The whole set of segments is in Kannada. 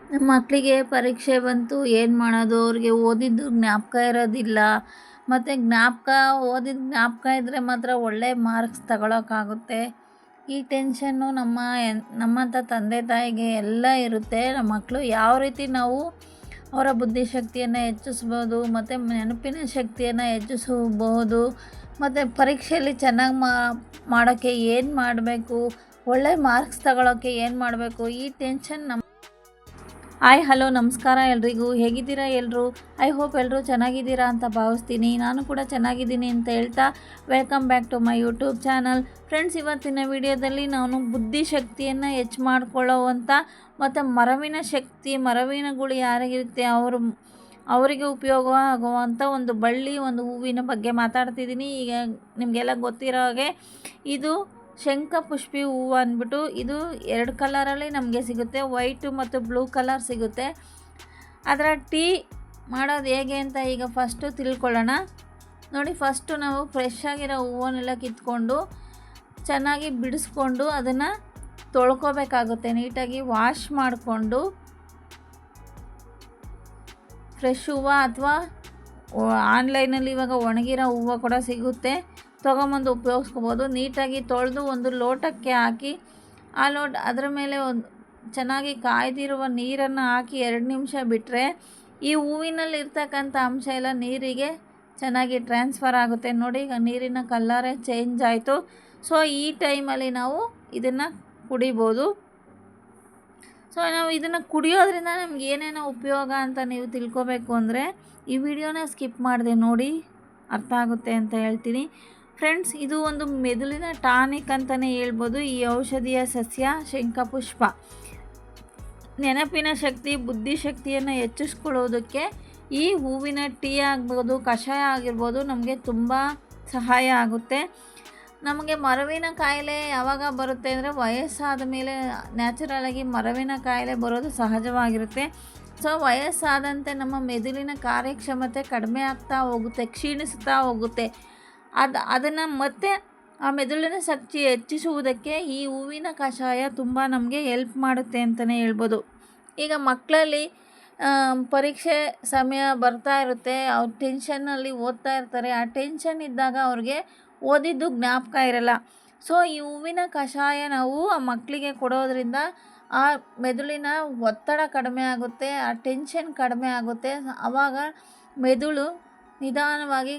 ನಮ್ಮ ಮಕ್ಕಳಿಗೆ ಪರೀಕ್ಷೆ ಬಂತು ಏನು ಮಾಡೋದು? ಅವ್ರಿಗೆ ಓದಿದ್ದು ಜ್ಞಾಪಕ ಇರೋದಿಲ್ಲ. ಮತ್ತು ಓದಿದ ಜ್ಞಾಪಕ ಇದ್ದರೆ ಮಾತ್ರ ಒಳ್ಳೆ ಮಾರ್ಕ್ಸ್ ತಗೊಳಕ್ಕಾಗುತ್ತೆ. ಈ ಟೆನ್ಷನ್ನು ನಮ್ಮಂಥ ತಂದೆ ತಾಯಿಗೆ ಎಲ್ಲ ಇರುತ್ತೆ. ನಮ್ಮ ಮಕ್ಕಳು ಯಾವ ರೀತಿ ನಾವು ಅವರ ಬುದ್ಧಿಶಕ್ತಿಯನ್ನು ಹೆಚ್ಚಿಸ್ಬೋದು ಮತ್ತು ನೆನಪಿನ ಶಕ್ತಿಯನ್ನು ಹೆಚ್ಚಿಸಬಹುದು ಮತ್ತು ಪರೀಕ್ಷೆಯಲ್ಲಿ ಚೆನ್ನಾಗಿ ಮಾಡೋಕ್ಕೆ ಏನು ಮಾಡಬೇಕು, ಒಳ್ಳೆ ಮಾರ್ಕ್ಸ್ ತಗೊಳ್ಳೋಕ್ಕೆ ಏನು ಮಾಡಬೇಕು, ಈ ಟೆನ್ಷನ್ ಹಾಯ್ ಹಲೋ ನಮಸ್ಕಾರ ಎಲ್ರಿಗೂ. ಹೇಗಿದ್ದೀರಾ ಎಲ್ಲರೂ? ಐ ಹೋಪ್ ಎಲ್ಲರೂ ಚೆನ್ನಾಗಿದ್ದೀರಾ ಅಂತ ಭಾವಿಸ್ತೀನಿ. ನಾನು ಕೂಡ ಚೆನ್ನಾಗಿದ್ದೀನಿ ಅಂತ ಹೇಳ್ತಾ welcome back to my YouTube channel. Friends, ಇವತ್ತಿನ ವಿಡಿಯೋದಲ್ಲಿ ನಾನು ಬುದ್ಧಿಶಕ್ತಿಯನ್ನು ಹೆಚ್ಚು ಮಾಡಿಕೊಳ್ಳುವಂಥ ಮತ್ತು ಮರವಿನಗಳು ಯಾರಿಗಿರುತ್ತೆ ಅವರಿಗೆ ಉಪಯೋಗ ಆಗುವಂಥ ಒಂದು ಒಂದು ಹೂವಿನ ಬಗ್ಗೆ ಮಾತಾಡ್ತಿದ್ದೀನಿ. ಈಗ ನಿಮಗೆಲ್ಲ ಗೊತ್ತಿರೋ ಹಾಗೆ ಇದು ಶಂಖಪುಷ್ಪಿ ಹೂವು ಅಂದ್ಬಿಟ್ಟು ಇದು 2 ಕಲರಲ್ಲಿ ನಮಗೆ ಸಿಗುತ್ತೆ. ವೈಟು ಮತ್ತು ಬ್ಲೂ ಕಲರ್ ಸಿಗುತ್ತೆ. ಅದರ ಟೀ ಮಾಡೋದು ಹೇಗೆ ಅಂತ ಈಗ ಫಸ್ಟು ತಿಳ್ಕೊಳ್ಳೋಣ. ನೋಡಿ, ಫಸ್ಟು ನಾವು ಫ್ರೆಶ್ ಆಗಿರೋ ಹೂವನ್ನೆಲ್ಲ ಕಿತ್ಕೊಂಡು ಚೆನ್ನಾಗಿ ಬಿಡಿಸ್ಕೊಂಡು ಅದನ್ನು ತೊಳ್ಕೊಬೇಕಾಗುತ್ತೆ. ನೀಟಾಗಿ ವಾಶ್ ಮಾಡಿಕೊಂಡು ಫ್ರೆಶ್ ಹೂವು ಅಥವಾ ಆನ್ಲೈನಲ್ಲಿ ಇವಾಗ ಒಣಗಿರೋ ಹೂವು ಕೂಡ ಸಿಗುತ್ತೆ, ತೊಗೊಂಬಂದು ಉಪಯೋಗಿಸ್ಕೋಬೋದು. ನೀಟಾಗಿ ತೊಳೆದು ಒಂದು ಲೋಟಕ್ಕೆ ಹಾಕಿ ಅದರ ಮೇಲೆ ಒಂದು ಚೆನ್ನಾಗಿ ಕಾಯ್ದಿರುವ ನೀರನ್ನು ಹಾಕಿ 2 ನಿಮಿಷ ಬಿಟ್ಟರೆ ಈ ಹೂವಿನಲ್ಲಿ ಇರ್ತಕ್ಕಂಥ ಅಂಶ ಎಲ್ಲ ನೀರಿಗೆ ಚೆನ್ನಾಗಿ ಟ್ರಾನ್ಸ್ಫರ್ ಆಗುತ್ತೆ. ನೋಡಿ, ಈಗ ನೀರಿನ ಕಲರೇ ಚೇಂಜ್ ಆಯಿತು. ಸೊ ಈ ಟೈಮಲ್ಲಿ ನಾವು ಇದನ್ನು ಕುಡಿಬೋದು. ಸೊ ನಾವು ಇದನ್ನು ಕುಡಿಯೋದ್ರಿಂದ ನಮ್ಗೆ ಏನೇನೋ ಉಪಯೋಗ ಅಂತ ನೀವು ತಿಳ್ಕೊಬೇಕು ಅಂದರೆ ಈ ವಿಡಿಯೋನ ಸ್ಕಿಪ್ ಮಾಡಿದೆ ನೋಡಿ, ಅರ್ಥ ಆಗುತ್ತೆ ಅಂತ ಹೇಳ್ತೀನಿ. ಫ್ರೆಂಡ್ಸ್, ಇದು ಒಂದು ಮೆದುಳಿನ ಟಾನಿಕ್ ಅಂತಲೇ ಹೇಳ್ಬೋದು. ಈ ಔಷಧಿಯ ಸಸ್ಯ ಶಂಖಪುಷ್ಪ ನೆನಪಿನ ಶಕ್ತಿ, ಬುದ್ಧಿಶಕ್ತಿಯನ್ನು ಹೆಚ್ಚಿಸ್ಕೊಳ್ಳೋದಕ್ಕೆ ಈ ಹೂವಿನ ಟೀ ಆಗ್ಬೋದು, ಕಷಾಯ ಆಗಿರ್ಬೋದು, ನಮಗೆ ತುಂಬ ಸಹಾಯ ಆಗುತ್ತೆ. ನಮಗೆ ಮರವಿನ ಕಾಯಿಲೆ ಯಾವಾಗ ಬರುತ್ತೆ ಅಂದರೆ ವಯಸ್ಸಾದ ಮೇಲೆ ನ್ಯಾಚುರಲಾಗಿ ಮರವಿನ ಕಾಯಿಲೆ ಬರೋದು ಸಹಜವಾಗಿರುತ್ತೆ. ಸೊ ವಯಸ್ಸಾದಂತೆ ನಮ್ಮ ಮೆದುಳಿನ ಕಾರ್ಯಕ್ಷಮತೆ ಕಡಿಮೆ ಆಗ್ತಾ ಹೋಗುತ್ತೆ, ಕ್ಷೀಣಿಸ್ತಾ ಹೋಗುತ್ತೆ. ಅದನ್ನು ಮತ್ತೆ ಆ ಮೆದುಳಿನ ಶಕ್ತಿ ಹೆಚ್ಚಿಸುವುದಕ್ಕೆ ಈ ಹೂವಿನ ಕಷಾಯ ತುಂಬ ನಮಗೆ ಹೆಲ್ಪ್ ಮಾಡುತ್ತೆ ಅಂತಲೇ ಹೇಳ್ಬೋದು. ಈಗ ಮಕ್ಕಳಲ್ಲಿ ಪರೀಕ್ಷೆ ಸಮಯ ಬರ್ತಾ ಇರುತ್ತೆ, ಅವ್ರು ಟೆನ್ಷನ್ನಲ್ಲಿ ಓದ್ತಾ ಇರ್ತಾರೆ. ಆ ಟೆನ್ಷನ್ ಇದ್ದಾಗ ಅವ್ರಿಗೆ ಓದಿದ್ದು ಜ್ಞಾಪಕ ಇರಲ್ಲ. ಸೊ ಈ ಹೂವಿನ ಕಷಾಯ ನಾವು ಆ ಮಕ್ಕಳಿಗೆ ಕೊಡೋದ್ರಿಂದ ಆ ಮೆದುಳಿನ ಒತ್ತಡ ಕಡಿಮೆ ಆಗುತ್ತೆ, ಆ ಟೆನ್ಷನ್ ಕಡಿಮೆ ಆಗುತ್ತೆ. ಆವಾಗ ಮೆದುಳು ನಿಧಾನವಾಗಿ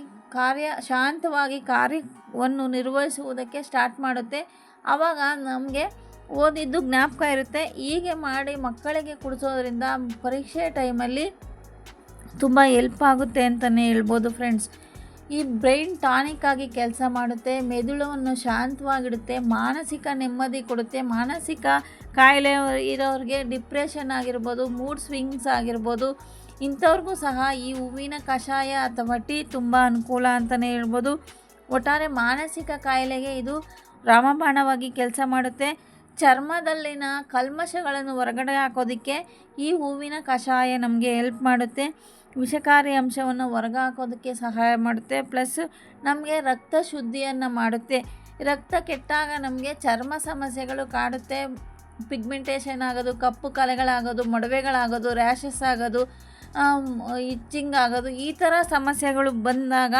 ಶಾಂತವಾಗಿ ಕಾರ್ಯವನ್ನು ನಿರ್ವಹಿಸುವುದಕ್ಕೆ ಸ್ಟಾರ್ಟ್ ಮಾಡುತ್ತೆ. ಆವಾಗ ನಮಗೆ ಓದಿದ್ದು ಜ್ಞಾಪಕ ಇರುತ್ತೆ. ಹೀಗೆ ಮಾಡಿ ಮಕ್ಕಳಿಗೆ ಕುಡಿಸೋದ್ರಿಂದ ಪರೀಕ್ಷೆ ಟೈಮಲ್ಲಿ ತುಂಬ ಹೆಲ್ಪ್ ಆಗುತ್ತೆ ಅಂತಲೇ ಹೇಳ್ಬೋದು. ಫ್ರೆಂಡ್ಸ್, ಈ ಬ್ರೈನ್ ಟಾನಿಕ್ ಆಗಿ ಕೆಲಸ ಮಾಡುತ್ತೆ, ಮೆದುಳನ್ನು ಶಾಂತವಾಗಿಡುತ್ತೆ, ಮಾನಸಿಕ ನೆಮ್ಮದಿ ಕೊಡುತ್ತೆ. ಮಾನಸಿಕ ಕಾಯಿಲೆ ಇರೋರಿಗೆ ಡಿಪ್ರೆಷನ್ ಆಗಿರ್ಬೋದು, ಮೂಡ್ ಸ್ವಿಂಗ್ಸ್ ಆಗಿರ್ಬೋದು, ಇಂಥವ್ರಿಗೂ ಸಹ ಈ ಹೂವಿನ ಕಷಾಯ ಅಥವಾ ಟೀ ತುಂಬ ಅನುಕೂಲ ಅಂತಲೇ ಹೇಳ್ಬೋದು. ಒಟ್ಟಾರೆ ಮಾನಸಿಕ ಕಾಯಿಲೆಗೆ ಇದು ರಾಮಬಾಣವಾಗಿ ಕೆಲಸ ಮಾಡುತ್ತೆ. ಚರ್ಮದಲ್ಲಿನ ಕಲ್ಮಶಗಳನ್ನು ಹೊರಗಡೆ ಹಾಕೋದಕ್ಕೆ ಈ ಹೂವಿನ ಕಷಾಯ ನಮಗೆ ಹೆಲ್ಪ್ ಮಾಡುತ್ತೆ. ವಿಷಕಾರಿ ಅಂಶವನ್ನು ಹೊರಗೆ ಹಾಕೋದಕ್ಕೆ ಸಹಾಯ ಮಾಡುತ್ತೆ. ಪ್ಲಸ್ ನಮಗೆ ರಕ್ತ ಶುದ್ಧಿಯನ್ನು ಮಾಡುತ್ತೆ. ರಕ್ತ ಕೆಟ್ಟಾಗ ನಮಗೆ ಚರ್ಮ ಸಮಸ್ಯೆಗಳು ಕಾಡುತ್ತೆ. ಪಿಗ್ಮೆಂಟೇಷನ್ ಆಗೋದು, ಕಪ್ಪು ಕಲೆಗಳಾಗೋದು, ಮೊಡವೆಗಳಾಗೋದು, ರ್ಯಾಷಸ್ ಆಗೋದು, ಇಚ್ಚಿಂಗ್ ಆಗೋದು, ಈ ಥರ ಸಮಸ್ಯೆಗಳು ಬಂದಾಗ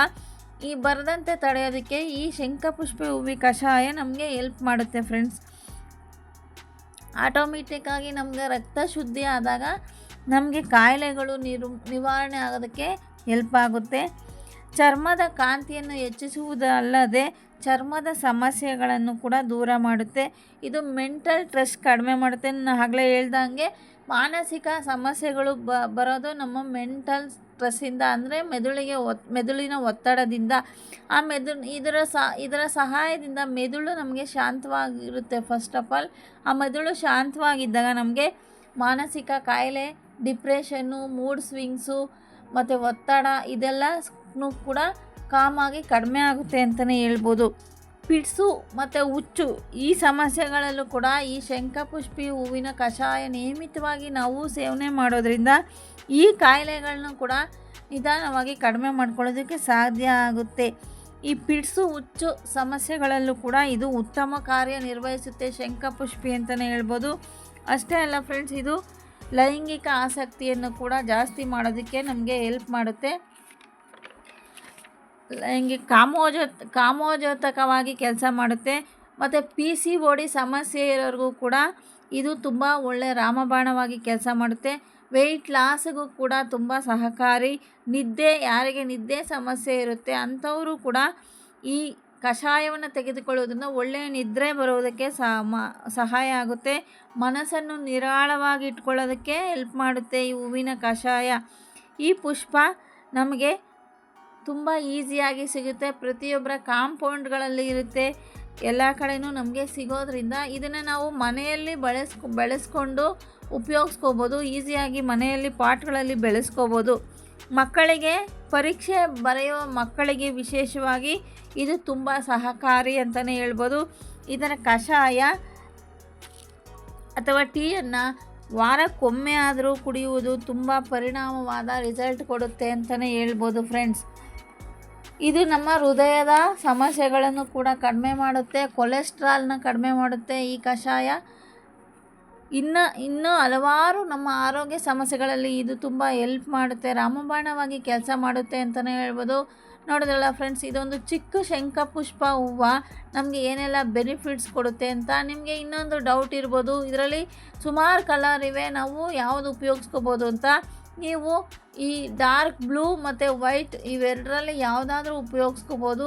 ಈ ಬರದಂತೆ ತಡೆಯೋದಕ್ಕೆ ಈ ಶಂಖಪುಷ್ಪಿ ಹೂವಿನ ಕಷಾಯ ನಮಗೆ ಹೆಲ್ಪ್ ಮಾಡುತ್ತೆ. ಫ್ರೆಂಡ್ಸ್, ಆಟೋಮೆಟಿಕ್ಕಾಗಿ ನಮಗೆ ರಕ್ತ ಶುದ್ಧಿ ಆದಾಗ ನಮಗೆ ಕಾಯಿಲೆಗಳು ನಿವಾರಣೆ ಆಗೋದಕ್ಕೆ ಹೆಲ್ಪ್ ಆಗುತ್ತೆ. ಚರ್ಮದ ಕಾಂತಿಯನ್ನು ಹೆಚ್ಚಿಸುವುದಲ್ಲದೆ ಚರ್ಮದ ಸಮಸ್ಯೆಗಳನ್ನು ಕೂಡ ದೂರ ಮಾಡುತ್ತೆ. ಇದು ಮೆಂಟಲ್ ಸ್ಟ್ರೆಸ್ ಕಡಿಮೆ ಮಾಡುತ್ತೆ. ನಾನು ಆಗಲೇ ಹೇಳ್ದಂಗೆ ಮಾನಸಿಕ ಸಮಸ್ಯೆಗಳು ಬರೋದು ನಮ್ಮ ಮೆಂಟಲ್ ಸ್ಟ್ರೆಸ್ಸಿಂದ, ಅಂದರೆ ಮೆದುಳಿನ ಒತ್ತಡದಿಂದ. ಆ ಇದರ ಸಹಾಯದಿಂದ ಮೆದುಳು ನಮಗೆ ಶಾಂತವಾಗಿರುತ್ತೆ. ಫಸ್ಟ್ ಆಫ್ ಆಲ್ ಆ ಮೆದುಳು ಶಾಂತವಾಗಿದ್ದಾಗ ನಮಗೆ ಮಾನಸಿಕ ಕಾಯಿಲೆ, ಡಿಪ್ರೆಷನ್ನು, ಮೂಡ್ ಸ್ವಿಂಗ್ಸು ಮತ್ತು ಒತ್ತಡ ಇದೆಲ್ಲನೂ ಕೂಡ ಕಾಮಾಗಿ ಕಡಿಮೆ ಆಗುತ್ತೆ ಅಂತಲೇ ಹೇಳ್ಬೋದು. ಪಿಡ್ಸು ಮತ್ತು ಹುಚ್ಚು ಈ ಸಮಸ್ಯೆಗಳಲ್ಲೂ ಕೂಡ ಈ ಶಂಖಪುಷ್ಪಿ ಹೂವಿನ ಕಷಾಯ ನಿಯಮಿತವಾಗಿ ನಾವು ಸೇವನೆ ಮಾಡೋದ್ರಿಂದ ಈ ಕಾಯಿಲೆಗಳನ್ನೂ ಕೂಡ ನಿಧಾನವಾಗಿ ಕಡಿಮೆ ಮಾಡ್ಕೊಳ್ಳೋದಕ್ಕೆ ಸಾಧ್ಯ ಆಗುತ್ತೆ. ಈ ಪಿಡ್ಸು, ಹುಚ್ಚು ಸಮಸ್ಯೆಗಳಲ್ಲೂ ಕೂಡ ಇದು ಉತ್ತಮ ಕಾರ್ಯನಿರ್ವಹಿಸುತ್ತೆ ಶಂಖಪುಷ್ಪಿ ಅಂತಲೇ ಹೇಳ್ಬೋದು. ಅಷ್ಟೇ ಅಲ್ಲ ಫ್ರೆಂಡ್ಸ್, ಇದು ಲೈಂಗಿಕ ಆಸಕ್ತಿಯನ್ನು ಕೂಡ ಜಾಸ್ತಿ ಮಾಡೋದಕ್ಕೆ ನಮಗೆ ಹೆಲ್ಪ್ ಮಾಡುತ್ತೆ. ಲೈಂಗಿಕ ಕಾಮೋದ್ಯೋತಕವಾಗಿ ಕೆಲಸ ಮಾಡುತ್ತೆ. ಮತ್ತು PCOD ಸಮಸ್ಯೆ ಇರೋರಿಗೂ ಕೂಡ ಇದು ತುಂಬ ಒಳ್ಳೆಯ ರಾಮಬಾಣವಾಗಿ ಕೆಲಸ ಮಾಡುತ್ತೆ. ವೆಯ್ಟ್ ಲಾಸ್ಗೂ ಕೂಡ ತುಂಬ ಸಹಕಾರಿ. ಯಾರಿಗೆ ನಿದ್ದೆ ಸಮಸ್ಯೆ ಇರುತ್ತೆ ಅಂಥವರು ಕೂಡ ಈ ಕಷಾಯವನ್ನು ತೆಗೆದುಕೊಳ್ಳೋದ್ರಿಂದ ಒಳ್ಳೆಯ ನಿದ್ರೆ ಬರೋದಕ್ಕೆ ಸಹಾಯ ಆಗುತ್ತೆ. ಮನಸ್ಸನ್ನು ನಿರಾಳವಾಗಿ ಇಟ್ಕೊಳ್ಳೋದಕ್ಕೆ ಹೆಲ್ಪ್ ಮಾಡುತ್ತೆ ಈ ಹೂವಿನ ಕಷಾಯ. ಈ ಪುಷ್ಪ ನಮಗೆ ತುಂಬ ಈಸಿಯಾಗಿ ಸಿಗುತ್ತೆ. ಪ್ರತಿಯೊಬ್ಬರ ಕಾಂಪೌಂಡ್ಗಳಲ್ಲಿ ಇರುತ್ತೆ, ಎಲ್ಲ ಕಡೆಯೂ ನಮಗೆ ಸಿಗೋದ್ರಿಂದ ಇದನ್ನು ನಾವು ಮನೆಯಲ್ಲಿ ಬೆಳೆಸ್ಕೊಂಡು ಉಪಯೋಗಿಸ್ಕೋಬೋದು. ಈಸಿಯಾಗಿ ಮನೆಯಲ್ಲಿ ಪಾಟ್ಗಳಲ್ಲಿ ಬೆಳೆಸ್ಕೋಬೋದು. ಮಕ್ಕಳಿಗೆ ಪರೀಕ್ಷೆ ಬರೆಯೋ ಮಕ್ಕಳಿಗೆ ವಿಶೇಷವಾಗಿ ಇದು ತುಂಬ ಸಹಕಾರಿ ಅಂತಲೇ ಹೇಳ್ಬೋದು. ಇದರ ಕಷಾಯ ಅಥವಾ ಟೀಯನ್ನು ವಾರಕ್ಕೊಮ್ಮೆ ಆದರೂ ಕುಡಿಯುವುದು ತುಂಬ ಪರಿಣಾಮವಾದ ರಿಸಲ್ಟ್ ಕೊಡುತ್ತೆ ಅಂತಲೇ ಹೇಳ್ಬೋದು ಫ್ರೆಂಡ್ಸ್. ಇದು ನಮ್ಮ ಹೃದಯದ ಸಮಸ್ಯೆಗಳನ್ನು ಕೂಡ ಕಡಿಮೆ ಮಾಡುತ್ತೆ, ಕೊಲೆಸ್ಟ್ರಾಲ್ನ ಕಡಿಮೆ ಮಾಡುತ್ತೆ ಈ ಕಷಾಯ. ಇನ್ನೂ ಹಲವಾರು ನಮ್ಮ ಆರೋಗ್ಯ ಸಮಸ್ಯೆಗಳಲ್ಲಿ ಇದು ತುಂಬ ಹೆಲ್ಪ್ ಮಾಡುತ್ತೆ, ರಾಮಬಾಣವಾಗಿ ಕೆಲಸ ಮಾಡುತ್ತೆ ಅಂತಲೇ ಹೇಳ್ಬೋದು. ನೋಡಿದ್ರಲ್ಲ ಫ್ರೆಂಡ್ಸ್, ಇದೊಂದು ಚಿಕ್ಕ ಶಂಖಪುಷ್ಪ ಹೂವು ನಮಗೆ ಏನೆಲ್ಲ ಬೆನಿಫಿಟ್ಸ್ ಕೊಡುತ್ತೆ ಅಂತ. ನಿಮಗೆ ಇನ್ನೊಂದು ಡೌಟ್ ಇರ್ಬೋದು, ಇದರಲ್ಲಿ ಸುಮಾರು ಕಲರ್ ಇವೆ, ನಾವು ಯಾವುದು ಉಪಯೋಗಿಸ್ಕೋಬೋದು ಅಂತ. ನೀವು ಈ ಡಾರ್ಕ್ ಬ್ಲೂ ಮತ್ತು ವೈಟ್ ಇವೆರಡರಲ್ಲಿ ಯಾವುದಾದ್ರೂ ಉಪಯೋಗಿಸ್ಕೋಬೋದು.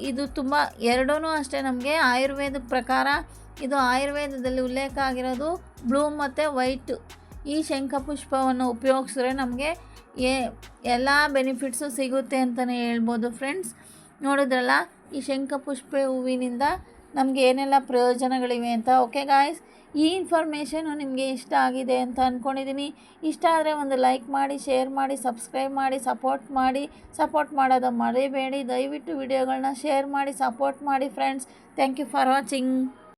ಇದು ತುಂಬ ಎರಡೂ ಅಷ್ಟೇ. ನಮಗೆ ಆಯುರ್ವೇದ ಪ್ರಕಾರ ಇದು ಆಯುರ್ವೇದದಲ್ಲಿ ಉಲ್ಲೇಖ ಆಗಿರೋದು ಬ್ಲೂ ಮತ್ತು ವೈಟ್. ಈ ಶಂಖಪುಷ್ಪವನ್ನು ಉಪಯೋಗಿಸಿದ್ರೆ ನಮಗೆ ಎಲ್ಲ ಬೆನಿಫಿಟ್ಸು ಸಿಗುತ್ತೆ ಅಂತಲೇ ಹೇಳ್ಬೋದು ಫ್ರೆಂಡ್ಸ್. ನೋಡಿದ್ರಲ್ಲ ಈ ಶಂಖಪುಷ್ಪ ಹೂವಿನಿಂದ ನಮಗೆ ಏನೆಲ್ಲ ಪ್ರಯೋಜನಗಳಿವೆ ಅಂತ. ಓಕೆ ಗಾಯ್ಸ್, ಈ ಇನ್ಫಾರ್ಮೇಷನು ನಿಮಗೆ ಇಷ್ಟ ಆಗಿದೆ ಅಂತ ಅಂದ್ಕೊಂಡಿದ್ದೀನಿ. ಇಷ್ಟ ಆದರೆ ಒಂದು ಲೈಕ್ ಮಾಡಿ, ಶೇರ್ ಮಾಡಿ, ಸಬ್ಸ್ಕ್ರೈಬ್ ಮಾಡಿ, ಸಪೋರ್ಟ್ ಮಾಡೋದು ಮರಿಬೇಡಿ. ದಯವಿಟ್ಟು ವಿಡಿಯೋಗಳನ್ನ ಶೇರ್ ಮಾಡಿ ಸಪೋರ್ಟ್ ಮಾಡಿ friends. Thank you for watching.